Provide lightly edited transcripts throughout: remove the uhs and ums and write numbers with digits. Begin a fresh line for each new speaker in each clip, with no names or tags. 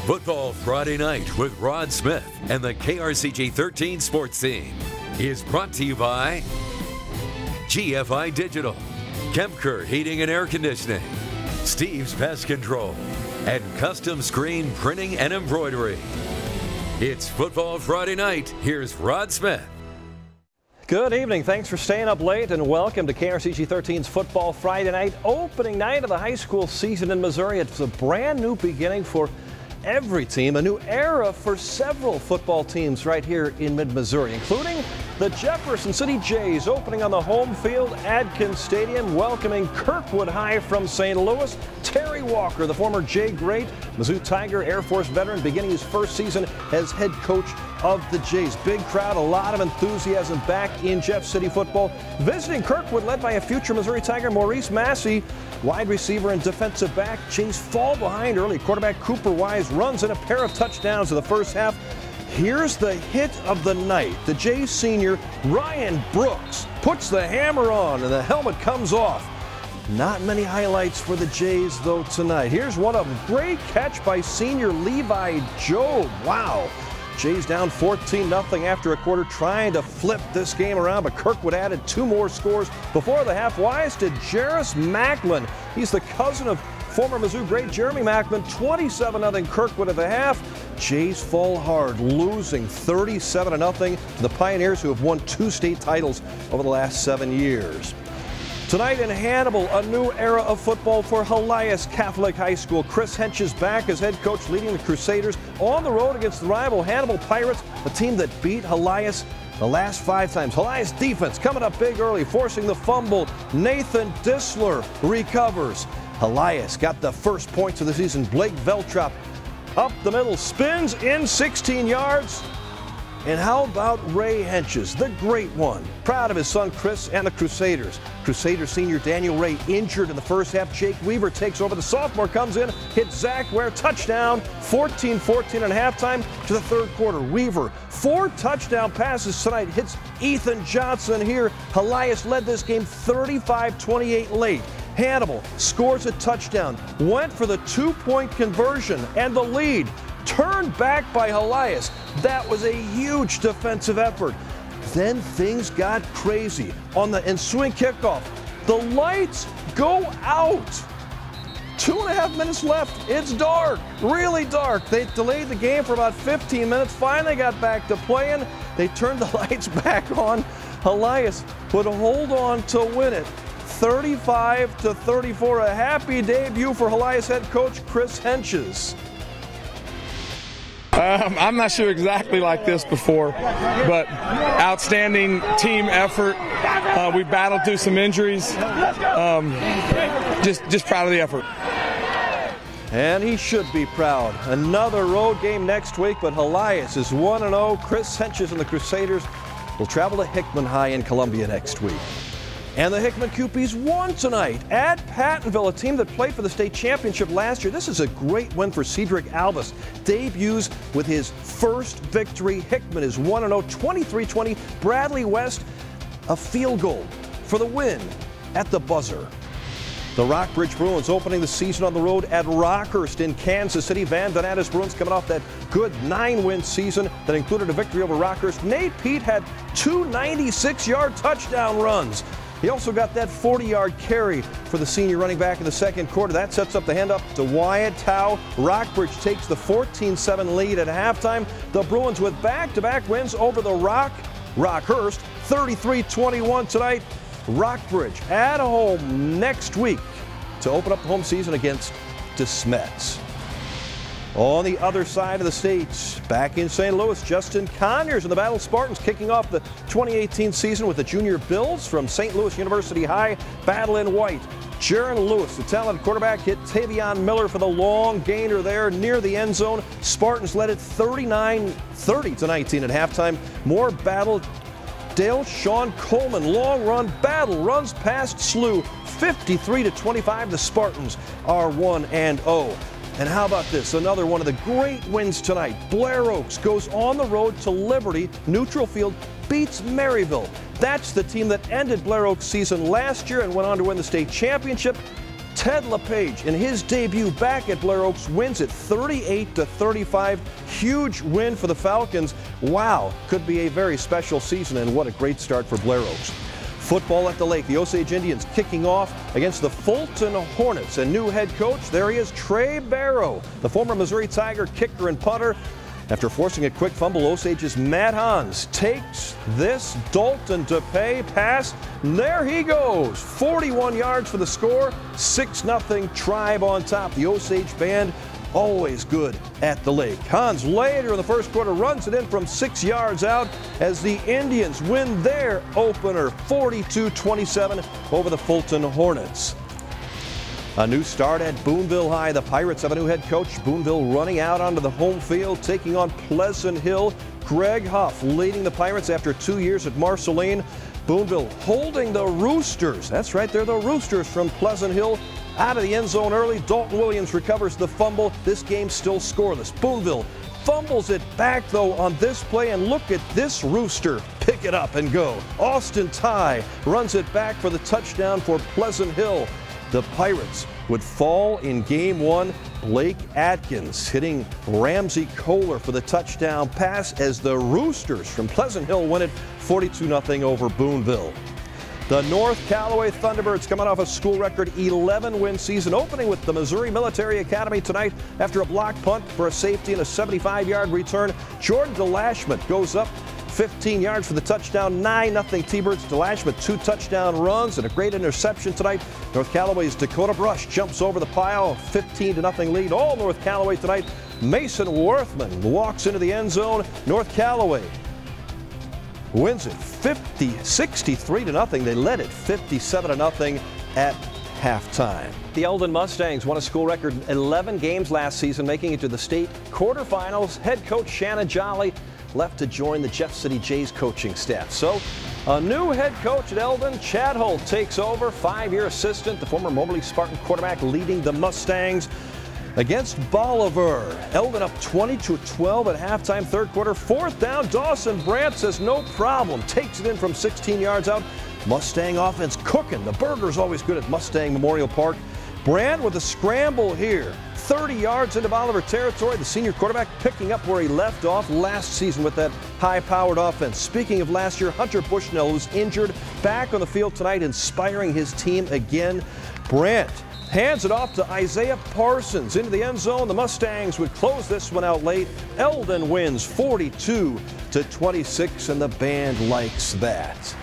Football Friday Night with Rod Smith and the KRCG 13 sports team is brought to you by GFI Digital, Kempker Heating and Air Conditioning, Steve's Pest Control, and Custom Screen Printing and Embroidery. It's Football Friday Night. Here's Rod Smith.
Good evening. Thanks for staying up late and welcome to KRCG 13's Football Friday Night, opening night of the high school season in Missouri. It's a brand new beginning for every team, a new era for several football teams right here in mid-Missouri, including the Jefferson City Jays opening on the home field, Adkins Stadium, welcoming Kirkwood High from St. Louis. Terry Walker, the former Jay great, Mizzou Tiger Air Force veteran, beginning his first season as head coach of the Jays. Big crowd, a lot of enthusiasm back in Jeff City football. Visiting Kirkwood, led by a future Missouri Tiger, Maurice Massey, wide receiver and defensive back. Jays fall behind early. Quarterback Cooper Wise runs in a pair of touchdowns in the first half. Here's the hit of the night. The Jays senior, Ryan Brooks, puts the hammer on and the helmet comes off. Not many highlights for the Jays, though, tonight. Here's one of them. Great catch by senior Levi Jobe. Wow. Jays down 14-0 after a quarter, trying to flip this game around, but Kirkwood added two more scores before the half. Wise to Jarris Macklin. He's the cousin of former Mizzou great Jeremy Macklin. 27-0 Kirkwood at the half. Jays fall hard, losing 37-0 to the Pioneers, who have won 2 state titles over the last 7 years. Tonight in Hannibal, a new era of football for Helias Catholic High School. Chris Hench is back as head coach, leading the Crusaders on the road against the rival Hannibal Pirates, a team that beat Helias the last 5 times. Helias defense coming up big early, forcing the fumble. Nathan Disler recovers. Helias got the first points of the season. Blake Veltrop up the middle, spins in 16 yards. And how about Ray Henches, the great one? Proud of his son Chris and the Crusaders. Crusader senior Daniel Ray injured in the first half. Jake Weaver takes over. The sophomore comes in, hits Zach Ware, touchdown, 14-14 at halftime to the third quarter. Weaver, 4 touchdown passes tonight, hits Ethan Johnson here. Helias led this game 35-28 late. Hannibal scores a touchdown, went for the 2-point conversion and the lead. Turned back by Helias. That was a huge defensive effort. Then things got crazy. On the ensuing kickoff, the lights go out. 2.5 minutes left. It's dark, really dark. They delayed the game for about 15 minutes, finally got back to playing. They turned the lights back on. Helias would hold on to win it. 35-34, a happy debut for Helias head coach Chris Henches.
I'm not sure exactly like this before, but outstanding team effort. We battled through some injuries. Just proud of the effort.
And he should be proud. Another road game next week, but Helias is 1-0. Chris Henches and the Crusaders will travel to Hickman High in Columbia next week. And the Hickman Cupies won tonight at Pattonville, a team that played for the state championship last year. This is a great win for Cedric Albus. Debuts with his first victory. Hickman is 1-0, 23-20. Bradley West, a field goal for the win at the buzzer. The Rockbridge Bruins opening the season on the road at Rockhurst in Kansas City. Van Donatus Bruins coming off that good 9-win season that included a victory over Rockhurst. Nate Pete had 2 96-yard touchdown runs. He also got that 40-yard carry for the senior running back in the second quarter. That sets up the handoff to Wyatt Tao. Rockbridge takes the 14-7 lead at halftime. The Bruins with back-to-back wins over the Rockhurst, 33-21 tonight. Rockbridge at home next week to open up the home season against DeSmets. On the other side of the state, back in St. Louis, Justin Conyers and the Battle Spartans kicking off the 2018 season with the junior Bills from St. Louis University High. Battle in white. Jaron Lewis, the talented quarterback, hit Tavion Miller for the long gainer there near the end zone. Spartans led it 39-30-19 at halftime. More battle. Dale Sean Coleman, long run battle, runs past Slew. 53-25, the Spartans are 1-0. And how about this? Another one of the great wins tonight. Blair Oaks goes on the road to Liberty. Neutral Field beats Maryville. That's the team that ended Blair Oaks' season last year and went on to win the state championship. Ted LePage, in his debut back at Blair Oaks, wins it 38-35. Huge win for the Falcons. Wow, could be a very special season, and what a great start for Blair Oaks. Football at the Lake. The Osage Indians kicking off against the Fulton Hornets. And new head coach, there he is, Trey Barrow, the former Missouri Tiger kicker and punter. After forcing a quick fumble, Osage's Matt Hans takes this Dalton DePay pass. There he goes. 41 yards for the score. 6-0 Tribe on top. The Osage band always good at the Lake. Hans later in the first quarter runs it in from 6 yards out as the Indians win their opener 42-27 over the Fulton Hornets. A new start at Boonville High. The Pirates have a new head coach. Boonville running out onto the home field, taking on Pleasant Hill. Greg Huff leading the Pirates after 2 years at Marceline. Boonville holding the Roosters. That's right, they're the Roosters from Pleasant Hill. Out of the end zone early. Dalton Williams recovers the fumble. This game still scoreless. Boonville fumbles it back, though, on this play, and look at this Rooster pick it up and go. Austin Ty runs it back for the touchdown for Pleasant Hill. The Pirates would fall in game one. Blake Atkins hitting Ramsey Kohler for the touchdown pass as the Roosters from Pleasant Hill win it 42-0 over Boonville. The North Callaway Thunderbirds coming off a school record 11-win season, opening with the Missouri Military Academy tonight after a block punt for a safety and a 75-yard return. Jordan DeLashman goes up 15 yards for the touchdown. 9-0 T-Birds. DeLashman 2 touchdown runs and a great interception tonight. North Callaway's Dakota Brush jumps over the pile. 15-0 lead. All North Callaway tonight. Mason Worthman walks into the end zone. North Callaway wins it 63-0. They led it 57-0 at halftime. The Eldon Mustangs won a school record 11 games last season, making it to the state quarterfinals. Head coach Shannon Jolly left to join the Jeff City Jays coaching staff. So a new head coach at Eldon, Chad Holt, takes over. 5-year assistant, the former Moberly Spartan quarterback, leading the Mustangs against Bolivar. Eldon up 20-12 at halftime, third quarter. Fourth down, Dawson Brandt says no problem. Takes it in from 16 yards out. Mustang offense cooking. The burger's always good at Mustang Memorial Park. Brandt with a scramble here. 30 yards into Bolivar territory. The senior quarterback picking up where he left off last season with that high-powered offense. Speaking of last year, Hunter Bushnell was injured, back on the field tonight, inspiring his team again. Brandt hands it off to Isaiah Parsons into the end zone. The Mustangs would close this one out late. Eldon wins 42-26, and the band likes that.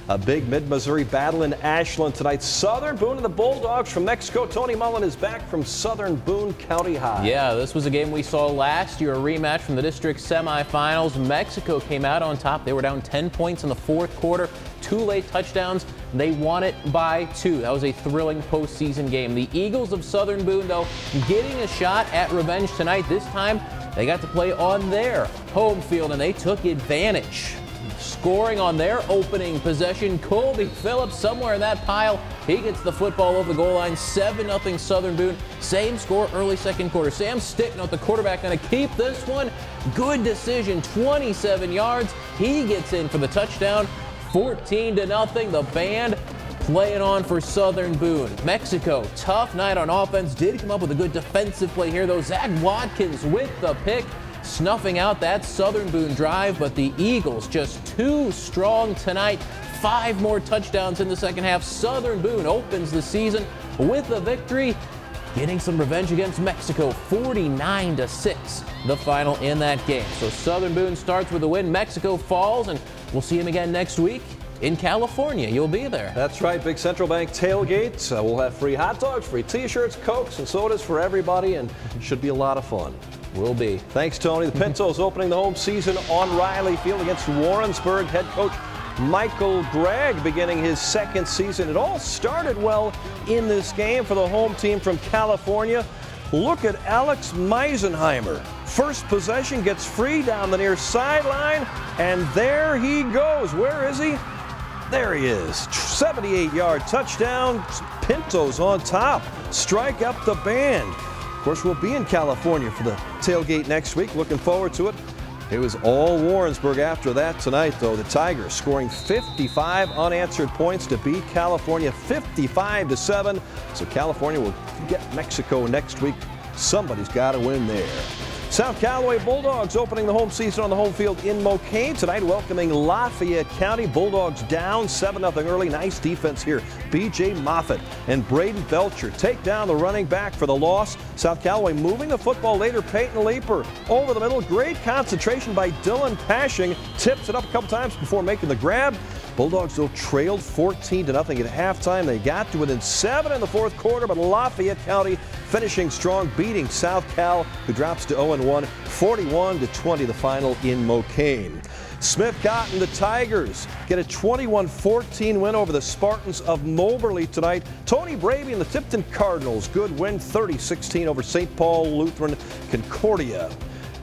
A big mid-Missouri battle in Ashland tonight. Southern Boone and the Bulldogs from Mexico. Tony Mullen is back from Southern Boone County High.
Yeah, this was a game we saw last year, a rematch from the district semifinals. Mexico came out on top. They were down 10 points in the fourth quarter. 2 late touchdowns. They won it by 2. That was a thrilling postseason game. The Eagles of Southern Boone, though, getting a shot at revenge tonight. This time, they got to play on their home field, and they took advantage. Scoring on their opening possession, Colby Phillips somewhere in that pile. He gets the football over the goal line. 7-0 Southern Boone. Same score early second quarter. Sam Sticknote, the quarterback, going to keep this one. Good decision, 27 yards. He gets in for the touchdown. 14-0. The band playing on for Southern Boone. Mexico, tough night on offense. Did come up with a good defensive play here, though. Zach Watkins with the pick, snuffing out that Southern Boone drive, but the Eagles just too strong tonight. 5 more touchdowns in the second half. Southern Boone opens the season with a victory, getting some revenge against Mexico. 49-6, the final in that game. So Southern Boone starts with a win. Mexico falls, and we'll see him again next week in California. You'll be there.
That's right, big Central Bank tailgates. We'll have free hot dogs, free t-shirts, Cokes, and sodas for everybody, and should be a lot of fun.
Will be.
Thanks, Tony. The Pintos opening the home season on Riley Field against Warrensburg. Head coach Michael Gregg beginning his second season. It all started well in this game for the home team from California. Look at Alex Meisenheimer. First possession, gets free down the near sideline, and there he goes. Where is he? There he is. 78-yard touchdown. Pintos on top. Strike up the band. Of course, we'll be in California for the tailgate next week. Looking forward to it. It was all Warrensburg after that tonight, though. The Tigers scoring 55 unanswered points to beat California 55-7. So California will get Mexico next week. Somebody's got to win there. South Callaway Bulldogs opening the home season on the home field in Mocaine tonight, welcoming Lafayette County. Bulldogs down 7-0 early. Nice defense here. B.J. Moffitt and Braden Belcher take down the running back for the loss. South Callaway moving the football later. Peyton Leeper over the middle. Great concentration by Dylan Pashing. Tips it up a couple times before making the grab. Bulldogs, though, trailed 14-0 at halftime. They got to within 7 in the fourth quarter, but Lafayette County finishing strong, beating South Cal, who drops to 0-1, 41-20 the final in Mocaine. Smith Cotton, the Tigers, get a 21-14 win over the Spartans of Moberly tonight. Tony Braby and the Tipton Cardinals, good win, 30-16 over St. Paul Lutheran Concordia.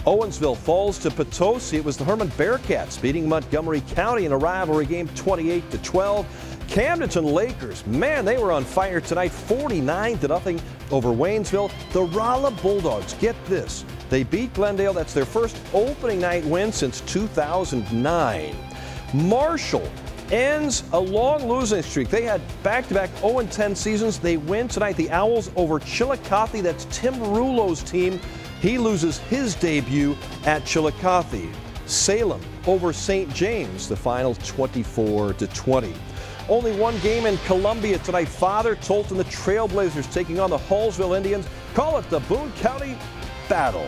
Owensville falls to Potosi. It was the Herman Bearcats beating Montgomery County in a rivalry game 28-12. Camdenton Lakers, man, they were on fire tonight, 49-0 over Waynesville. The Rolla Bulldogs, get this, they beat Glendale. That's their first opening night win since 2009. Marshall ends a long losing streak. They had back-to-back 0-10 seasons. They win tonight. The Owls over Chillicothe. That's Tim Rulo's team. He loses his debut at Chillicothe. Salem over St. James, the final 24-20. Only one game in Columbia tonight. Father Tolton, the Trailblazers, taking on the Hallsville Indians. Call it the Boone County Battle.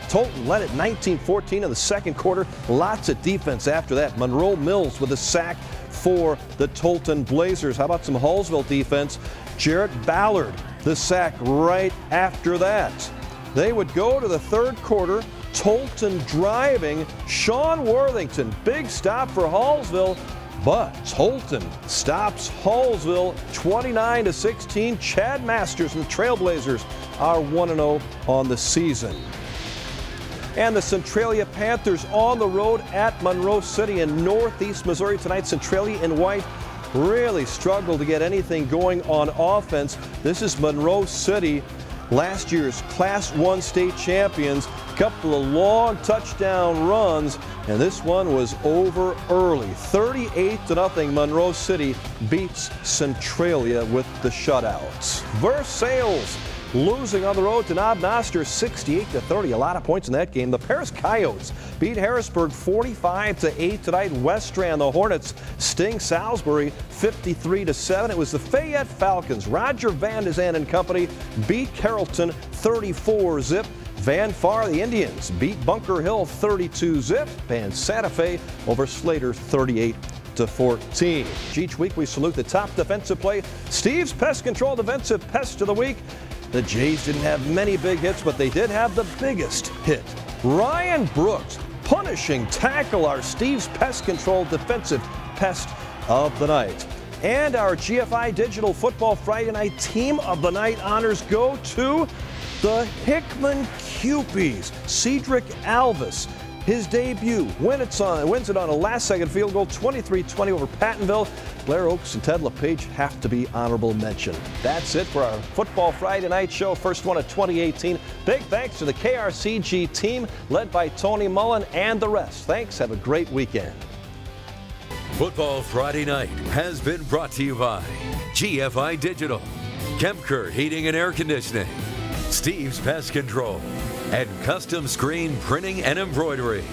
Tolton led it 19-14 in the second quarter. Lots of defense after that. Monroe Mills with a sack for the Tolton Blazers. How about some Hallsville defense? Jarrett Ballard, the sack right after that. They would go to the third quarter. Tolton driving. Sean Worthington, big stop for Hallsville, but Tolton stops Hallsville 29-16. Chad Masters and the Trailblazers are 1-0 on the season. And the Centralia Panthers on the road at Monroe City in northeast Missouri tonight. Centralia in white really struggled to get anything going on offense. This is Monroe City, last year's Class 1 state champions. A couple of long touchdown runs, and this one was over early. 38-0 Monroe City beats Centralia with the shutouts. Versailles losing on the road to Knob Noster 68-30. A lot of points in that game. The Paris Coyotes beat Harrisburg 45-8 tonight. West Strand, the Hornets sting Salisbury 53-7. It was the Fayette Falcons. Roger Van de Zan and company beat Carrollton 34-zip. Van Far, the Indians, beat Bunker Hill 32-zip. And Santa Fe over Slater 38-14. Each week we salute the top defensive play. Steve's Pest Control Defensive Pest of the Week. The Jays didn't have many big hits, but they did have the biggest hit. Ryan Brooks, punishing tackle, our Steve's Pest Control Defensive Pest of the Night. And our GFI Digital Football Friday Night Team of the Night honors go to the Hickman Cupies. Cedric Alvis, his debut, wins it on a last-second field goal, 23-20 over Pattonville. Blair Oaks and Ted LePage have to be honorable mention. That's it for our Football Friday Night Show, first one of 2018. Big thanks to the KRCG team, led by Tony Mullen and the rest. Thanks. Have a great weekend.
Football Friday Night has been brought to you by GFI Digital, Kempker Heating and Air Conditioning, Steve's Pest Control, and Custom Screen Printing and Embroidery.